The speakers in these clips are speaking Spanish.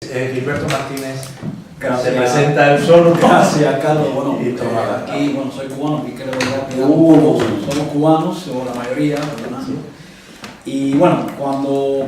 Gilberto Martínez Gracias. se presenta él solo. Gracias, Carlos. Bueno, Y aquí, soy cubano, aquí creo que somos cubanos, o la mayoría, ¿verdad? Sí. Y bueno,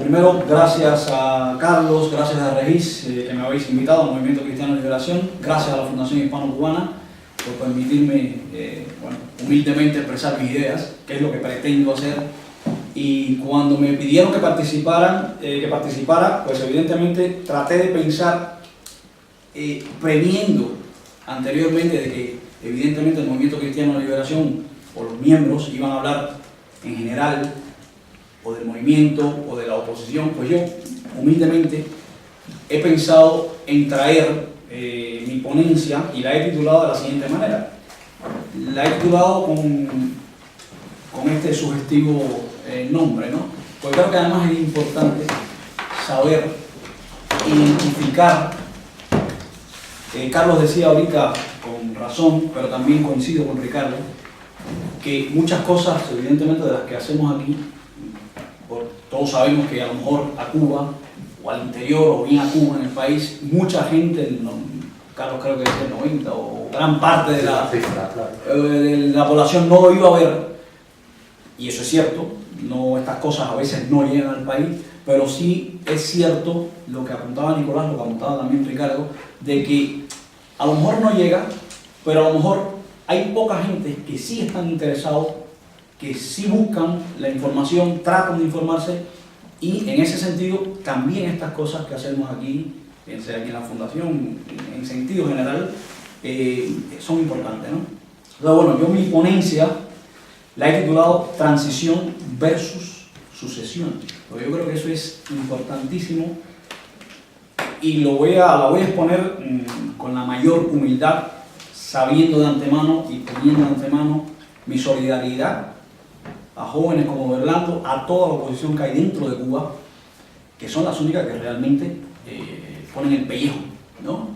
primero, gracias a Carlos, gracias a Regis, que me habéis invitado al Movimiento Cristiano de Liberación, gracias a la Fundación Hispano-Cubana por permitirme, humildemente expresar mis ideas, que es lo que pretendo hacer. Y cuando me pidieron que participara, pues evidentemente traté de pensar, previendo anteriormente de que evidentemente el Movimiento Cristiano de Liberación o los miembros iban a hablar en general o del movimiento o de la oposición, pues yo humildemente he pensado en traer mi ponencia y la he titulado de la siguiente manera. La he titulado con este sugestivo nombre, ¿no? Porque creo que además es importante saber identificar. Carlos decía ahorita con razón, pero también coincido con Ricardo, que muchas cosas, evidentemente, de las que hacemos aquí, todos sabemos que a lo mejor a Cuba, o al interior, o bien a Cuba en el país, mucha gente, Carlos creo que es el 90, o gran parte de la población no lo iba a ver, y eso es cierto, estas cosas a veces no llegan al país, pero sí es cierto lo que apuntaba Nicolás, lo que apuntaba también Ricardo, de que a lo mejor no llega, pero a lo mejor hay poca gente que sí están interesados, que sí buscan la información, tratan de informarse, y en ese sentido también estas cosas que hacemos aquí, sea aquí en la Fundación, en sentido general, son importantes, ¿no? Entonces, bueno, yo mi ponencia la he titulado Transición versus Sucesión, porque yo creo que eso es importantísimo y la voy a exponer con la mayor humildad, sabiendo de antemano y poniendo de antemano mi solidaridad a jóvenes como Berlando, a toda la oposición que hay dentro de Cuba, que son las únicas que realmente ponen el pellejo, ¿no?,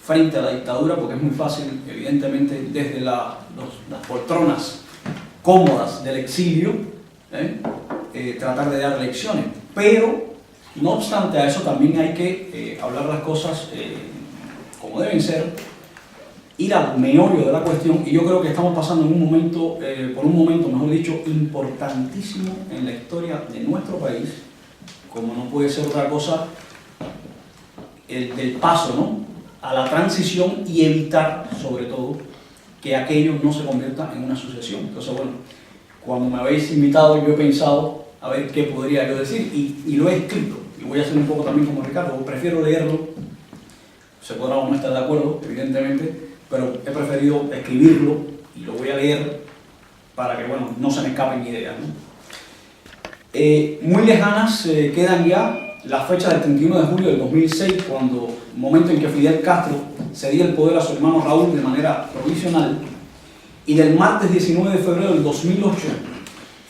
frente a la dictadura, porque es muy fácil, evidentemente, desde las poltronas cómodas del exilio, tratar de dar lecciones. Pero, no obstante a eso, también hay que hablar las cosas como deben ser, ir al meollo de la cuestión, y yo creo que estamos pasando por un momento, mejor dicho, importantísimo en la historia de nuestro país, como no puede ser otra cosa, del paso, ¿no?, a la transición, y evitar, sobre todo, que aquello no se convierta en una sucesión. Entonces, bueno, cuando me habéis invitado, yo he pensado a ver qué podría yo decir, y lo he escrito, y voy a hacer un poco también como Ricardo, prefiero leerlo, se podrá o no estar de acuerdo, evidentemente, pero he preferido escribirlo, y lo voy a leer para que, bueno, no se me escapen ideas, ¿no? Muy lejanas quedan ya las fechas del 31 de julio del 2006, momento en que Fidel Castro cedía el poder a su hermano Raúl de manera provisional, y del martes 19 de febrero del 2008,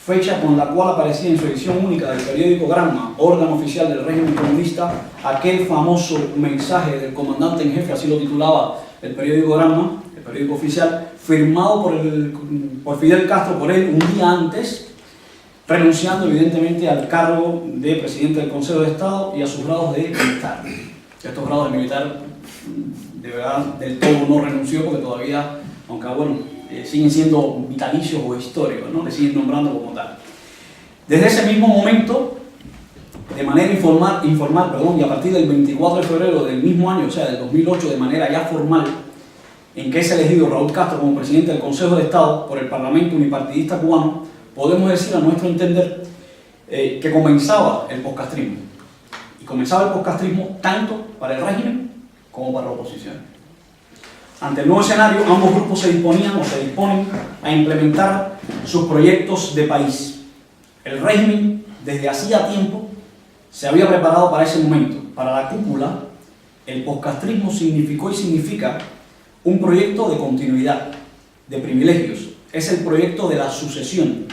fecha con la cual aparecía en su edición única del periódico Granma, órgano oficial del régimen comunista, aquel famoso mensaje del comandante en jefe, así lo titulaba el periódico Granma, el periódico oficial, firmado por Fidel Castro, por él un día antes, renunciando evidentemente al cargo de presidente del Consejo de Estado y a sus grados de militar. Estos grados de militar, de verdad, del todo no renunció, porque todavía, aunque bueno, siguen siendo vitalicios o históricos, ¿no?, le siguen nombrando como tal. Desde ese mismo momento, de manera informal, y a partir del 24 de febrero del mismo año, o sea, del 2008, de manera ya formal, en que es elegido Raúl Castro como presidente del Consejo de Estado por el Parlamento Unipartidista cubano, podemos decir, a nuestro entender, que comenzaba el poscastrismo. Y comenzaba el poscastrismo tanto para el régimen como para la oposición. Ante el nuevo escenario, ambos grupos se disponen a implementar sus proyectos de país. El régimen, desde hacía tiempo, se había preparado para ese momento. Para la cúpula, el poscastrismo significó y significa un proyecto de continuidad, de privilegios. Es el proyecto de la sucesión,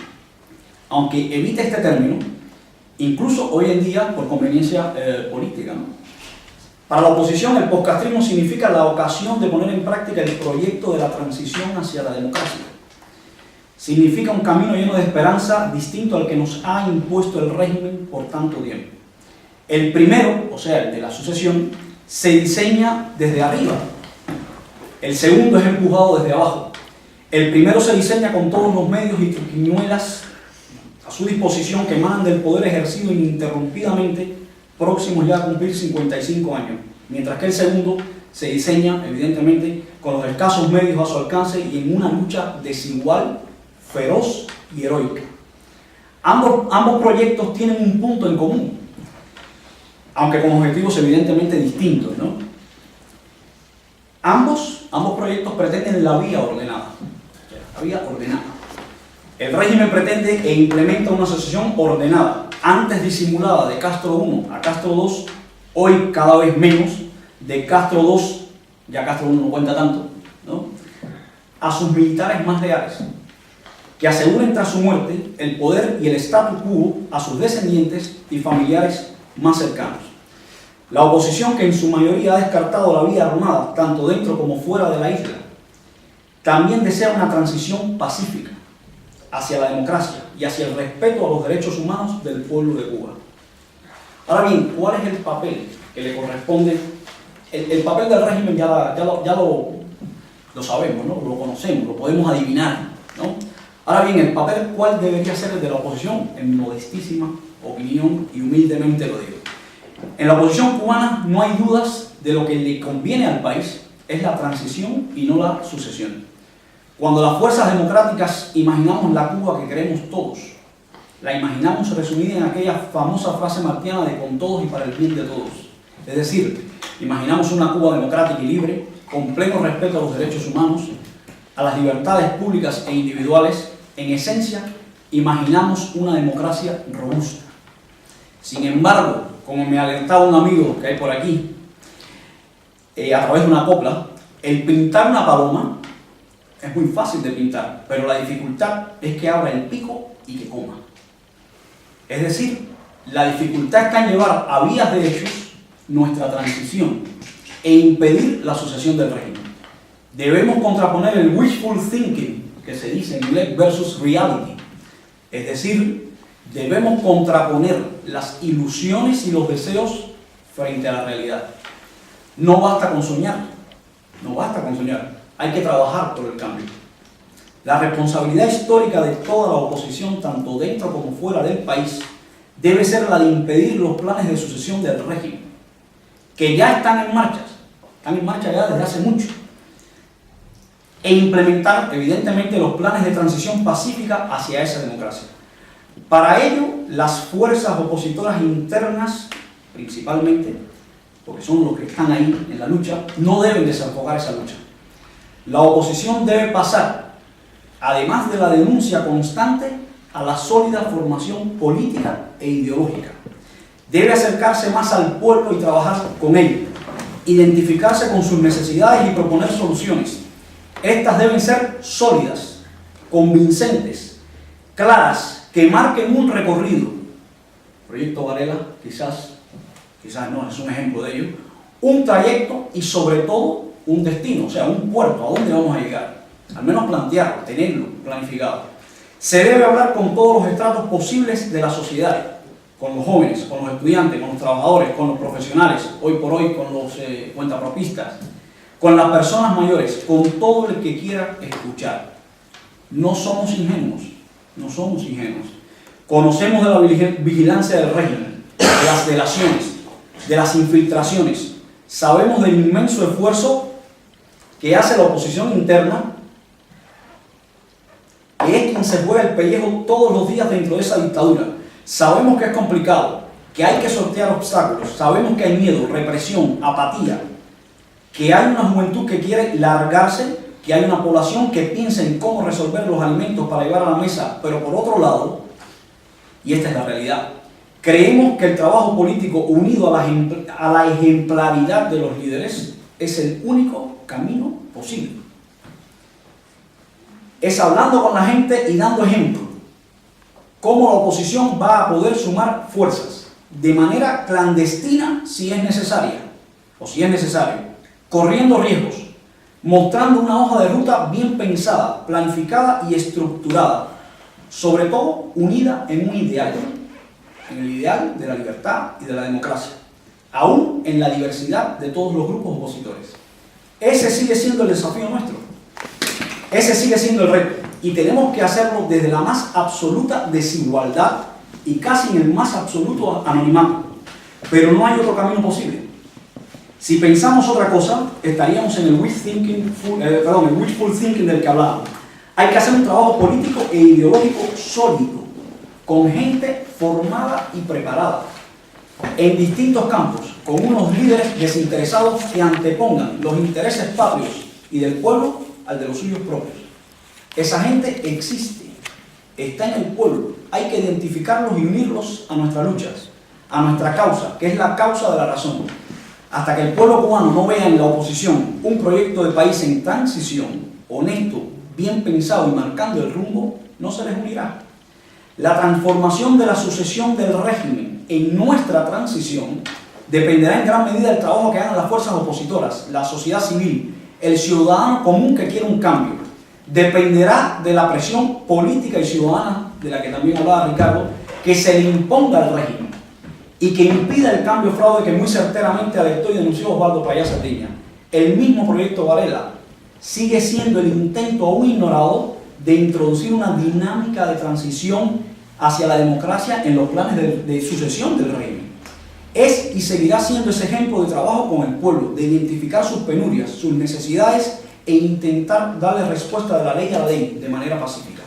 aunque evite este término, incluso hoy en día por conveniencia política, ¿no? Para la oposición, el poscastrismo significa la ocasión de poner en práctica el proyecto de la transición hacia la democracia. Significa un camino lleno de esperanza distinto al que nos ha impuesto el régimen por tanto tiempo. El primero, o sea, el de la sucesión, se diseña desde arriba. El segundo es empujado desde abajo. El primero se diseña con todos los medios y triquiñuelas a su disposición que emanan del poder ejercido ininterrumpidamente, próximos ya a cumplir 55 años. Mientras que el segundo se diseña, evidentemente, con los escasos medios a su alcance y en una lucha desigual, feroz y heroica. Ambos proyectos tienen un punto en común, aunque con objetivos evidentemente distintos, ¿no? Ambos proyectos pretenden la vía ordenada. La vía ordenada. El régimen pretende e implementa una sucesión ordenada, antes disimulada de Castro I a Castro II, hoy cada vez menos, de Castro II, ya Castro I no cuenta tanto, ¿no?, a sus militares más leales, que aseguren tras su muerte el poder y el statu quo a sus descendientes y familiares más cercanos. La oposición, que en su mayoría ha descartado la vía armada, tanto dentro como fuera de la isla, también desea una transición pacífica hacia la democracia y hacia el respeto a los derechos humanos del pueblo de Cuba. Ahora bien, ¿cuál es el papel que le corresponde? El papel del régimen ya lo sabemos, ¿no? Lo conocemos, lo podemos adivinar, ¿no? Ahora bien, el papel, ¿cuál debería ser el de la oposición? En mi modestísima opinión, y humildemente lo digo. En la oposición cubana no hay dudas de lo que le conviene al país es la transición y no la sucesión. Cuando las fuerzas democráticas imaginamos la Cuba que queremos todos, la imaginamos resumida en aquella famosa frase martiana de con todos y para el bien de todos. Es decir, imaginamos una Cuba democrática y libre, con pleno respeto a los derechos humanos, a las libertades públicas e individuales. En esencia, imaginamos una democracia robusta. Sin embargo, como me alertaba un amigo que hay por aquí, a través de una copla, el pintar una paloma es muy fácil de pintar, pero la dificultad es que abra el pico y que coma. Es decir, la dificultad está en llevar a vías de hechos nuestra transición e impedir la sucesión del régimen. Debemos contraponer el wishful thinking, que se dice en inglés, versus reality. Es decir, debemos contraponer las ilusiones y los deseos frente a la realidad. No basta con soñar, no basta con soñar, hay que trabajar por el cambio. La responsabilidad histórica de toda la oposición, tanto dentro como fuera del país, debe ser la de impedir los planes de sucesión del régimen, que ya están en marcha ya desde hace mucho, e implementar evidentemente los planes de transición pacífica hacia esa democracia. Para ello, las fuerzas opositoras internas, principalmente, porque son los que están ahí en la lucha, no deben desenfocar esa lucha. La oposición debe pasar, además de la denuncia constante, a la sólida formación política e ideológica. Debe acercarse más al pueblo y trabajar con él, identificarse con sus necesidades y proponer soluciones. Estas deben ser sólidas, convincentes, claras, que marquen un recorrido. Proyecto Varela, quizás no, es un ejemplo de ello. Un trayecto y sobre todo un destino, o sea, un puerto, a dónde vamos a llegar. Al menos plantearlo, tenerlo planificado. Se debe hablar con todos los estratos posibles de la sociedad, con los jóvenes, con los estudiantes, con los trabajadores, con los profesionales, hoy por hoy con los cuentapropistas, con las personas mayores, con todo el que quiera escuchar. No somos ingenuos, no somos ingenuos. Conocemos de la vigilancia del régimen, de las delaciones, de las infiltraciones. Sabemos del inmenso esfuerzo que hace la oposición interna, que es quien se juega el pellejo todos los días dentro de esa dictadura. Sabemos que es complicado, que hay que sortear obstáculos, sabemos que hay miedo, represión, apatía, que hay una juventud que quiere largarse, que hay una población que piensa en cómo resolver los alimentos para llevar a la mesa, pero por otro lado, y esta es la realidad, creemos que el trabajo político unido a la ejemplaridad de los líderes es el único camino posible. Es hablando con la gente y dando ejemplo cómo la oposición va a poder sumar fuerzas de manera clandestina si es necesaria, o si es necesario, corriendo riesgos, mostrando una hoja de ruta bien pensada, planificada y estructurada, sobre todo unida en un ideal, en el ideal de la libertad y de la democracia, aún en la diversidad de todos los grupos opositores. Ese sigue siendo el desafío nuestro, ese sigue siendo el reto, y tenemos que hacerlo desde la más absoluta desigualdad y casi en el más absoluto anonimato, pero no hay otro camino posible. Si pensamos otra cosa, estaríamos en el wishful thinking del que hablábamos. Hay que hacer un trabajo político e ideológico sólido, con gente formada y preparada, en distintos campos, con unos líderes desinteresados que antepongan los intereses patrios y del pueblo al de los suyos propios. Esa gente existe, está en el pueblo, hay que identificarlos y unirlos a nuestras luchas, a nuestra causa, que es la causa de la razón. Hasta que el pueblo cubano no vea en la oposición un proyecto de país en transición, honesto, bien pensado y marcando el rumbo, no se les unirá. La transformación de la sucesión del régimen en nuestra transición dependerá en gran medida del trabajo que hagan las fuerzas opositoras, la sociedad civil, el ciudadano común que quiere un cambio. Dependerá de la presión política y ciudadana, de la que también hablaba Ricardo, que se le imponga al régimen y que impida el cambio fraude que muy certeramente alertó y denunció Osvaldo Payá Sardiña. El mismo proyecto Varela sigue siendo el intento aún ignorado de introducir una dinámica de transición hacia la democracia en los planes de sucesión del régimen. Es y seguirá siendo ese ejemplo de trabajo con el pueblo, de identificar sus penurias, sus necesidades e intentar darle respuesta de la ley a la ley de manera pacífica.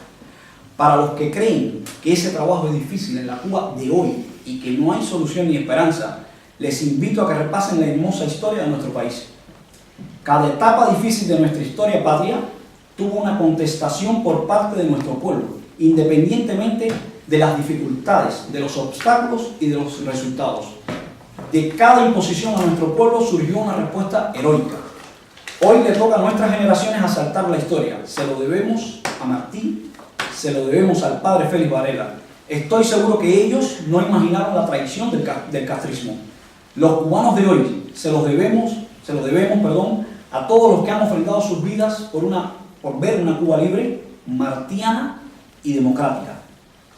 Para los que creen que ese trabajo es difícil en la Cuba de hoy y que no hay solución ni esperanza, les invito a que repasen la hermosa historia de nuestro país. Cada etapa difícil de nuestra historia patria tuvo una contestación por parte de nuestro pueblo, independientemente de las dificultades, de los obstáculos y de los resultados. De cada imposición a nuestro pueblo surgió una respuesta heroica. Hoy le toca a nuestras generaciones asaltar la historia. Se lo debemos a Martí, se lo debemos al padre Félix Varela. Estoy seguro que ellos no imaginaron la traición del castrismo. Los cubanos de hoy se lo debemos, a todos los que han ofrendado sus vidas por ver una Cuba libre, martiana y democrática.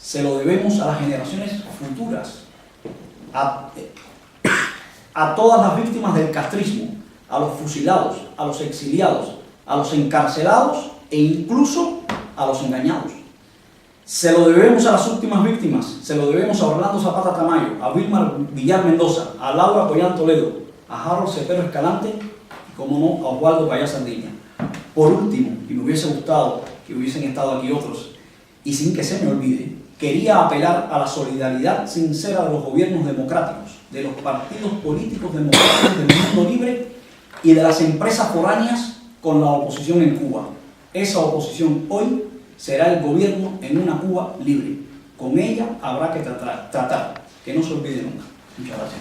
Se lo debemos a las generaciones futuras, a todas las víctimas del castrismo, a los fusilados, a los exiliados, a los encarcelados e incluso a los engañados. Se lo debemos a las últimas víctimas, se lo debemos a Orlando Zapata Tamayo, a Vilmar Villar Mendoza, a Laura Collán Toledo, a Harold Cepero Escalante y, como no, a Osvaldo Payá Sardiña. Por último, y me hubiese gustado que hubiesen estado aquí otros, y sin que se me olvide, quería apelar a la solidaridad sincera de los gobiernos democráticos, de los partidos políticos democráticos del mundo libre y de las empresas foráneas con la oposición en Cuba. Esa oposición hoy será el gobierno en una Cuba libre. Con ella habrá que tratar, que no se olvide nunca. Muchas gracias.